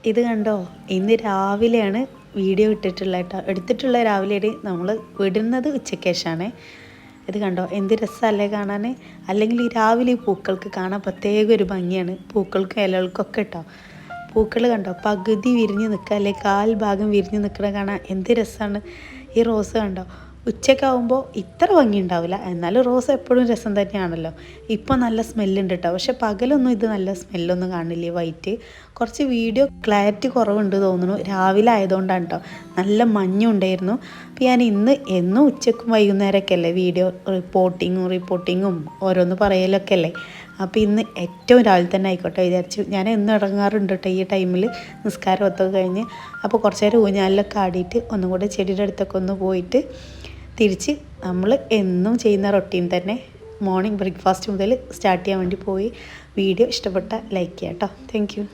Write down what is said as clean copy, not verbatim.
ഇത് കണ്ടോ, ഇന്ന് രാവിലെയാണ് വീഡിയോ ഇട്ടിട്ടുള്ളത് കേട്ടോ. എടുത്തിട്ടുള്ള രാവിലെയാണ്, നമ്മൾ വിടുന്നത് ഉച്ചയ്ക്ക് ശേഷമാണ്. ഇത് കണ്ടോ എന്ത് രസമല്ലേ കാണാൻ. അല്ലെങ്കിൽ ഈ രാവിലെ ഈ പൂക്കൾക്ക് കാണാൻ പ്രത്യേക ഒരു ഭംഗിയാണ്, പൂക്കൾക്കും ഇലകൾക്കൊക്കെ കേട്ടോ. പൂക്കൾ കണ്ടോ പകുതി വിരിഞ്ഞ് നിൽക്കുക, അല്ലെങ്കിൽ കാൽ ഭാഗം വിരിഞ്ഞ് നിൽക്കണ കാണാൻ എന്ത് രസമാണ്. ഈ റോസ് കണ്ടോ ഉച്ചക്കാവുമ്പോൾ ഇത്ര ഭംഗി ഉണ്ടാവില്ല, എന്നാലും റോസ് എപ്പോഴും രസം തന്നെയാണല്ലോ. ഇപ്പോൾ നല്ല സ്മെല്ലുണ്ട് കേട്ടോ, പക്ഷെ പകലൊന്നും ഇത് നല്ല സ്മെല്ലൊന്നും കാണില്ലേ. വൈറ്റ് കുറച്ച് വീഡിയോ ക്ലാരിറ്റി കുറവുണ്ട് തോന്നുന്നു, രാവിലെ ആയതുകൊണ്ടാണ് കേട്ടോ. നല്ല മഞ്ഞുണ്ടായിരുന്നു. അപ്പോൾ ഞാൻ ഇന്ന് എന്നും ഉച്ചക്കും വൈകുന്നേരമൊക്കെ അല്ലേ വീഡിയോ റിപ്പോർട്ടിങ്ങും ഓരോന്ന് പറയലൊക്കെ അല്ലേ. അപ്പോൾ ഇന്ന് ഏറ്റവും രാവിലെ തന്നെ ആയിക്കോട്ടെ വിചാരിച്ചു. ഞാൻ എന്നും ഇറങ്ങാറുണ്ട് കേട്ടോ ഈ ടൈമിൽ, നിസ്കാരം ഒത്തൊക്കെ കഴിഞ്ഞ്. അപ്പോൾ കുറച്ച് നേരം ഊഞ്ഞാലിലൊക്കെ ആടിയിട്ട് ഒന്നും കൂടെ ചെടിയുടെ അടുത്തൊക്കെ ഒന്ന് പോയിട്ട് തിരിച്ച് നമ്മൾ എന്നും ചെയ്യുന്ന റൊട്ടീൻ തന്നെ മോർണിംഗ് ബ്രേക്ക്ഫാസ്റ്റ് മുതൽ സ്റ്റാർട്ട് ചെയ്യാൻ വേണ്ടി പോയി. വീഡിയോ ഇഷ്ടപ്പെട്ട ലൈക്ക് ചെയ്യാം കേട്ടോ. Thank you.